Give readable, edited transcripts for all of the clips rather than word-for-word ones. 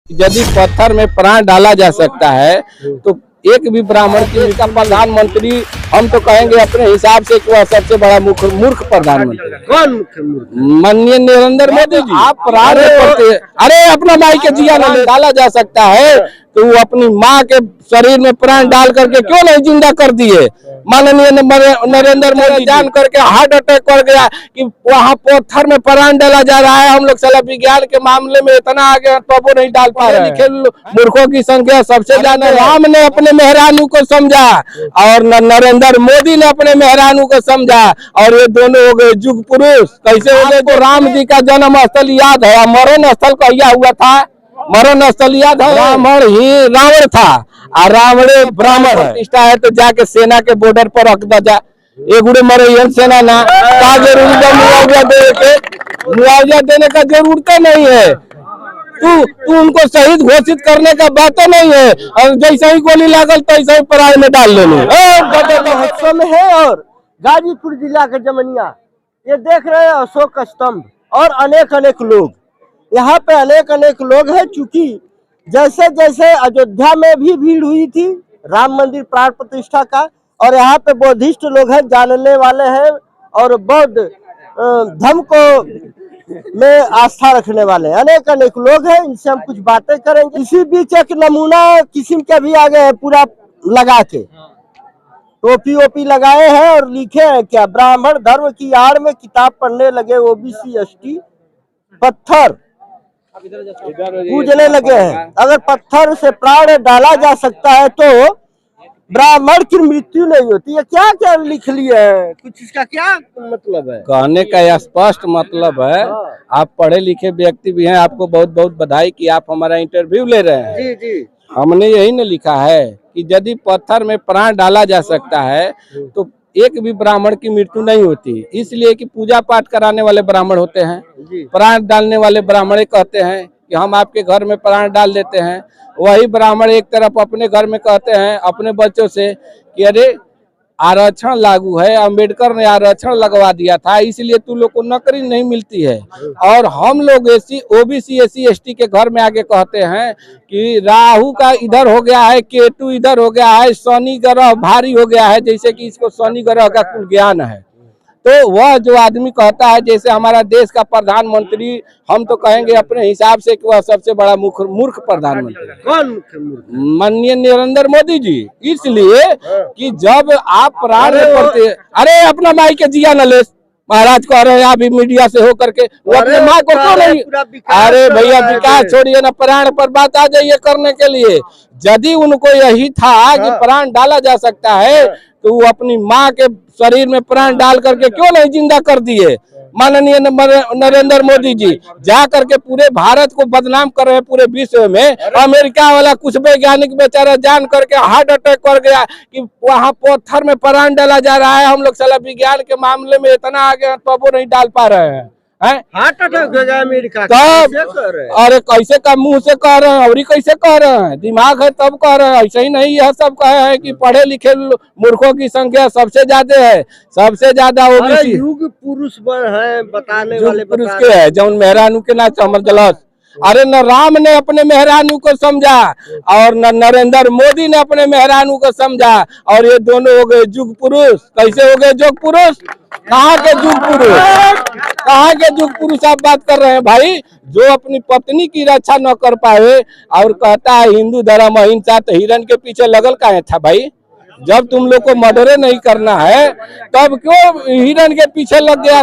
यदि पत्थर में प्राण डाला जा सकता है तो एक भी ब्राह्मण की का प्रधानमंत्री हम तो कहेंगे अपने हिसाब से कि वह सबसे बड़ा मूर्ख प्रधानमंत्री। कौन मुख्य मूर्ख? माननीय नरेंद्र मोदी जी। आप प्राण करते, अरे अपना भाई के जिया में डाला जा सकता है तो वो अपनी माँ के शरीर में प्राण डाल करके क्यों नहीं जिंदा कर दिए। माननीय नरेंद्र मोदी जान करके हार्ट अटैक कर गया कि वहाँ पत्थर में प्राण डाला जा रहा है। हम लोग साला विज्ञान के मामले में इतना आगे तो वो नहीं डाल पा रहे हैं। मूर्खों की संख्या सबसे ज्यादा। राम ने अपने मेहरानू को समझा और नरेंद्र मोदी ने अपने मेहरानू को समझा और ये दोनों हो गए युग पुरुष। कैसे हो गए? तो राम जी का जन्म स्थल याद है, मरण स्थल कहिया हुआ था? मरण स्थल याद है? ब्राह्मण ही रावण था और रावण ब्राह्मण प्रतिष्ठा है तो जाके सेना के बॉर्डर पर रख दा जा। एक मरे सेना ना का मुआवजा देने का जरूरत नहीं है। तू उनको शहीद घोषित करने का बात नहीं है और जैसे ही गोली लागल तैसे ही पराई में डाल लेने महोत्सव में है। और गाजीपुर जिला का जमनिया ये देख रहे हैं अशोक स्तंभ और अनेक लोग यहाँ पे अनेक लोग हैं। चूंकि जैसे जैसे अयोध्या में भी भीड़ हुई थी राम मंदिर प्राण प्रतिष्ठा का, और यहाँ पे बौद्धिस्ट लोग हैं, जानने वाले हैं और बौद्ध धर्म को में आस्था रखने वाले अनेक लोग हैं। इनसे हम कुछ बातें करेंगे। इसी बीच एक नमूना किस्म के भी आ गए हैं पूरा लगा के, टोपी लगाए हैं और लिखे हैं क्या, ब्राह्मण धर्म की आड़ में किताब पढ़ने लगे ओबीसी एसटी पत्थर पूजने लगे हैं। अगर पत्थर से प्राण डाला जा सकता है तो ब्राह्मण की मृत्यु नहीं होती है। क्या क्या लिख लिए हैं, कुछ इसका क्या मतलब है? कहने का स्पष्ट मतलब है। आप पढ़े लिखे व्यक्ति भी हैं, आपको बहुत बहुत बधाई कि आप हमारा इंटरव्यू ले रहे हैं। जी जी। हमने यही न लिखा है कि यदि पत्थर में प्राण डाला जा सकता है तो एक भी ब्राह्मण की मृत्यु नहीं होती। इसलिए कि पूजा पाठ कराने वाले ब्राह्मण होते हैं, प्राण डालने वाले ब्राह्मण कहते हैं कि हम आपके घर में प्राण डाल देते हैं। वही ब्राह्मण एक तरफ अपने घर में कहते हैं अपने बच्चों से कि अरे आरक्षण लागू है, अंबेडकर ने आरक्षण लगवा दिया था इसलिए तू लोग को नौकरी नहीं मिलती है। और हम लोग ओबीसी एससी एसटी के घर में आगे कहते हैं कि राहु का इधर हो गया है, केतु इधर हो गया है, शनि ग्रह भारी हो गया है, जैसे कि इसको शनि ग्रह का कुल ज्ञान है। तो वह जो आदमी कहता है जैसे हमारा देश का प्रधानमंत्री, हम तो कहेंगे अपने हिसाब से कि वह सबसे बड़ा मूर्ख प्रधानमंत्री। कौन मुख्य मूर्ख? माननीय नरेंद्र मोदी जी। इसलिए कि जब आप प्राण करते, अरे अपना माई के जिया न ले, महाराज कह रहे हैं अभी मीडिया से हो करके वो अपने माँ को क्यों नहीं। अरे भैया विकास छोड़िए ना, प्राण पर बात आ जाइए करने के लिए। यदि उनको यही था कि प्राण डाला जा सकता है तो वो अपनी माँ के शरीर में प्राण डाल करके क्यों नहीं जिंदा कर दिए। माननीय नरेंद्र मोदी जी जा करके पूरे भारत को बदनाम कर रहे हैं पूरे विश्व में। अमेरिका वाला कुछ वैज्ञानिक बेचारा जान करके हार्ट अटैक कर गया कि वहाँ पत्थर में प्राण डाला जा रहा है। हम लोग साला विज्ञान के मामले में इतना आगे तो वो नहीं डाल पा रहे हैं। हार्ट अटैक हो गया अमेरिका तब अरे कैसे का मुंह से कह रहे हैं और कैसे कह रहे हैं, दिमाग है तब कह रहे हैं। ऐसे ही नहीं यह सब कहे हैं कि पढ़े लिखे मूर्खों की संख्या सबसे ज्यादा है, सबसे ज्यादा ओबीसी युग पुरुष है बताने वाले पुरुष के है जौन मेहरानू के ना चमर जलस। अरे न राम ने अपने मेहरानू को समझा और न नरेंद्र मोदी ने अपने मेहरानू को समझा और ये दोनों हो गए युग पुरुष। कैसे हो गए युग पुरुष? कहाँ के युग पुरुष, कहाँ के युग पुरुष आप बात कर रहे हैं भाई? जो अपनी पत्नी की रक्षा न कर पाए और कहता है हिंदू धर्म अहिंसा, तो हिरण के पीछे लगल काहे था भाई? जब तुम लोग को मर्डर नहीं करना है तब क्यों हिरण के पीछे लग गया?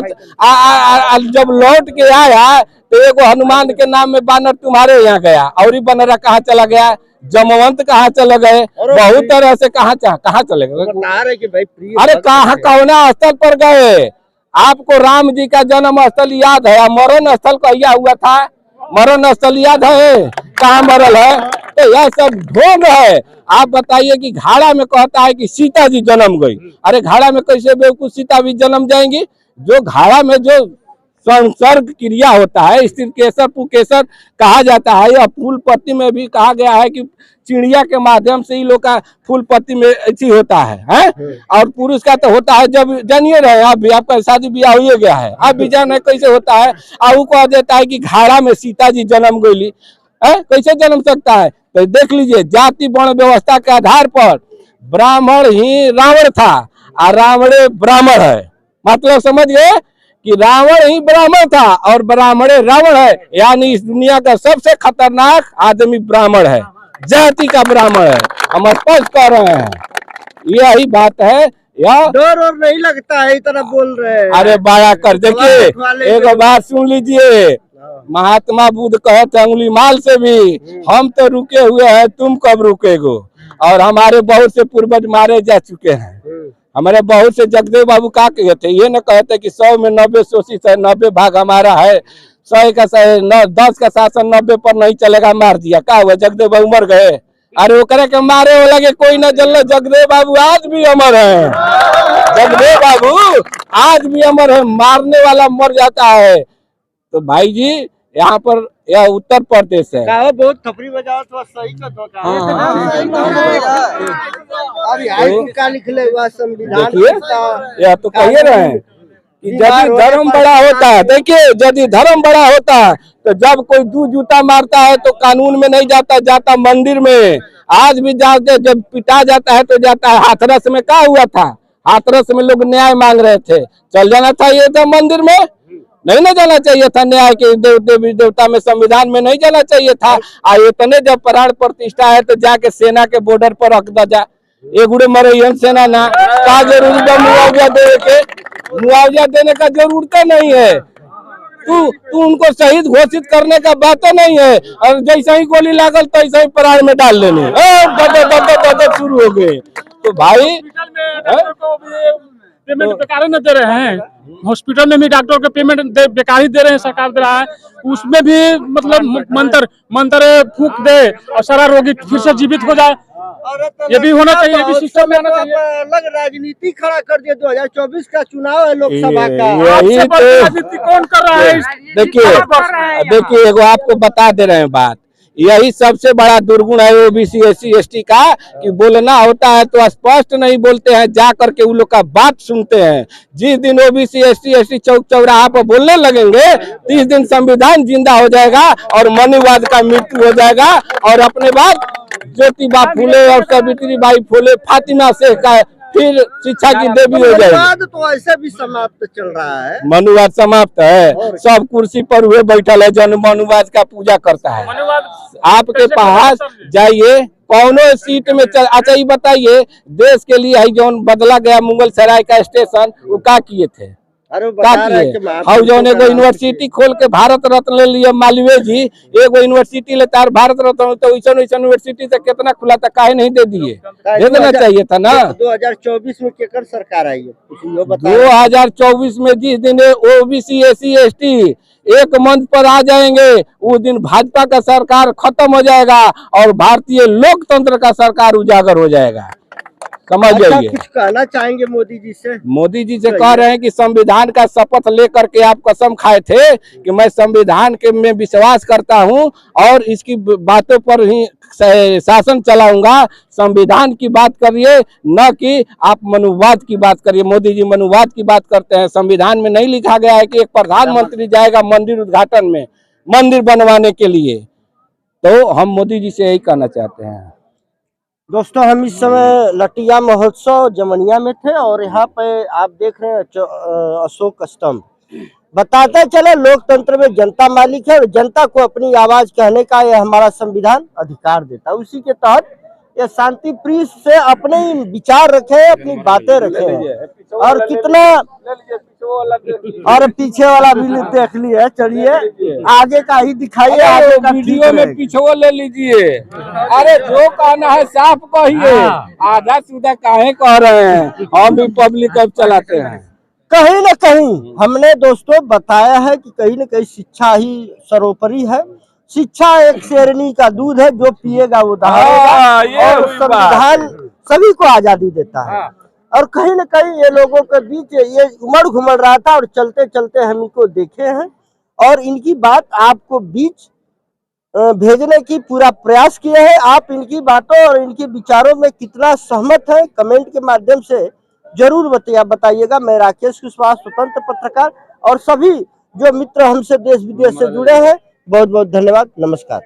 जब लौट के आया तो एगो हनुमान के नाम में बानर तुम्हारे यहाँ गया और बनरा कहाँ चला गया, जमवंत कहाँ चले गए, बहुत तरह से कहाँ चले गए। अरे कहाँ कौना स्थल पर गए? आपको राम जी का जन्म स्थल याद है, मरण स्थल कहिया हुआ था? मरण स्थल याद है? कहाँ मरल है? तो यह सब ढोंग है। आप बताइए कि घाड़ा में कहता है कि सीता जी जन्म गई। अरे घाड़ा में कैसे बेवकूफ सीता भी जन्म जाएंगी? जो घाड़ा में जो संसर्ग क्रिया होता है, स्त्री केसर पुकेसर कहा जाता है, या फूल पत्ती में भी कहा गया है कि चिड़िया के माध्यम से ही लोग का फूल पत्ती में ऐसी होता है? और पुरुष का तो होता है जब जानिए रहे आप भी, आपका शादी ब्याह हो गया है, आप भी जान कैसे होता है। और को देता है कि घाड़ा में सीता जी जन्म गई। कैसे जन्म सकता है? तो देख लीजिए, जाति वर्ण व्यवस्था के आधार पर ब्राह्मण ही रावण था और रावणे ब्राह्मण है। मतलब समझ गए कि रावण ही ब्राह्मण था और ब्राह्मणे रावण है, यानी इस दुनिया का सबसे खतरनाक आदमी ब्राह्मण है, जाति का ब्राह्मण है। हम स्पष्ट कर रहे हैं, यही बात है। या डर और नहीं लगता है इतना बोल रहे हैं। अरे बाया कर देखिए, एक बात सुन लीजिए, महात्मा बुद्ध कहते अंगुली माल से भी हम तो रुके हुए हैं, तुम कब रुकेगो। और हमारे बहुत से पूर्वज मारे जा चुके हैं। हमारे बहुत से जगदेव बाबू का कहते, ये न कहते कि 100 में 90 शोषित है, 90 भाग हमारा है, 100 का 10 का शासन 90 पर नहीं चलेगा, मार दिया। क्या हुआ, जगदेव बाबू मर गए? अरे वो करे के मारे वो लगे कोई न जल, जगदेव बाबू आज भी अमर है। जगदेव बाबू आज भी अमर है, मारने वाला मर जाता है। तो भाई जी यहाँ पर यह उत्तर प्रदेश है। बहुत थपड़ी बजाओ तो सही का दो क्या लिखले हुआ संविधान। देखिए यह तो कहिए रहे हैं कि यदि धर्म बड़ा होता है, देखिए यदि धर्म बड़ा होता है तो जब कोई दू जूता मारता है तो कानून में नहीं जाता, जाता मंदिर में। आज भी जाते, जब पिटा जाता है तो जाता है हाथरस में। क्या हुआ था हाथरस में? लोग न्याय मांग रहे थे, चल जाना था ये था मंदिर में, नहीं ना जाना चाहिए था। न्याय के देवी देवता में, संविधान में नहीं जाना चाहिए था। इतने जब प्राण प्रतिष्ठा है तो जाके सेना के बॉर्डर पर रख दा जा, एगुड़े मरे सेना ना का जरूरी मुआवजा देने के, मुआवजा देने का जरूरत नहीं है। तू उनको शहीद घोषित करने का बात नहीं है, और जैसे ही गोली लागल तैसे ही प्राण में डाल लेने शुरू हो गए। तो भाई पेमेंट बेकार न दे रहे हैं, हॉस्पिटल में भी डॉक्टर के पेमेंट बेकार ही दे रहे हैं, सरकार दे रहा है। उसमें भी मतलब मंत्र फूंक दे और सारा रोगी फिर से जीवित हो जाए, ये भी होना चाहिए, ये भी सिस्टम में आना चाहिए। अलग राजनीति खड़ा कर दिया। 2024 का चुनाव है लोकसभा का, राजनीति कौन कर रहा है? देखिए एगो आपको बता दे रहे हैं बात, यही सबसे बड़ा दुर्गुण है ओबीसी SC ST का, कि बोलना होता है तो स्पष्ट नहीं बोलते हैं, जा करके उन लोग का बात सुनते हैं। जिस दिन ओबीसी SC ST चौक चौराहा पर बोलने लगेंगे 30 दिन संविधान जिंदा हो जाएगा और मनुवाद का मृत्यु हो जाएगा। और अपने बाद ज्योतिबा फूले और सावित्री बाई फूले, फातिमा शेख का फिर शिक्षा की देवी हो जाएगी। तो ऐसे भी समाप्त चल रहा है, मनुवाद समाप्त है। सब कुर्सी पर हुए बैठल है, जन मनुवाद का पूजा करता है। आपके पास जाइए कौनो सीट में अच्छा ये बताइए, देश के लिए जो बदला गया मुगल सराय का स्टेशन, वो क्या किए थे? हाउ जौन एगो यूनिवर्सिटी खोल के भारत रत्न ले लिए मालवीय जी, एगो यूनिवर्सिटी लेता है भारत रत्न, तो वैसा यूनिवर्सिटी से कितना खुला था, काहे नहीं दे दिए? दे देना चाहिए था ना। 2024 में केकर सरकार आई है? 2024 में जिस दिन ओबीसी SC ST एक मंच पर आ जाएंगे, उस दिन भाजपा का सरकार खत्म हो जाएगा और भारतीय लोकतंत्र का सरकार उजागर हो जाएगा। समझ जाइए। कुछ कहना चाहेंगे मोदी जी से? मोदी जी से कह रहे हैं कि संविधान का शपथ लेकर के आप कसम खाए थे कि मैं संविधान के में विश्वास करता हूं और इसकी बातों पर ही शासन चलाऊंगा। संविधान की बात करिए, न कि आप मनुवाद की बात करिए। मोदी जी मनुवाद की बात करते हैं। संविधान में नहीं लिखा गया है कि एक प्रधानमंत्री जाएगा मंदिर उद्घाटन में, मंदिर बनवाने के लिए। तो हम मोदी जी से यही कहना चाहते हैं। दोस्तों, हम इस समय लटिया महोत्सव जमनिया में थे और यहाँ पे आप देख रहे हैं अशोक स्तंभ। बताते चले लोकतंत्र में जनता मालिक है और जनता को अपनी आवाज कहने का यह हमारा संविधान अधिकार देता है। उसी के तहत ये शांति प्रिय से अपने विचार रखे, अपनी बातें रखे। और कितना और पीछे वाला भी देख लिए, चलिए आगे का ही दिखाइए। आगे का वीडियो में पीछे ले लीजिए। अरे जो कहना है साफ कहिए, आधा सीधा काहे कह रहे हैं? हम भी पब्लिक अब चलाते हैं। कहीं न कहीं हमने दोस्तों बताया है कि कहीं न कहीं शिक्षा ही सर्वोपरि है। शिक्षा एक शेरनी का दूध है, जो पिएगा वो दहाड़ेगा। और संविधान सभी को आजादी देता है। और कहीं न कहीं ये लोगों के बीच ये उमड़ घुमड़ रहा था और चलते चलते हम इनको देखे हैं और इनकी बात आपको बीच भेजने की पूरा प्रयास किए हैं। आप इनकी बातों और इनके विचारों में कितना सहमत है, कमेंट के माध्यम से जरूर बताइएगा। मैं राकेश कुशवाहा, स्वतंत्र पत्रकार, और सभी जो मित्र हमसे देश विदेश से जुड़े हैं, बहुत बहुत धन्यवाद। नमस्कार।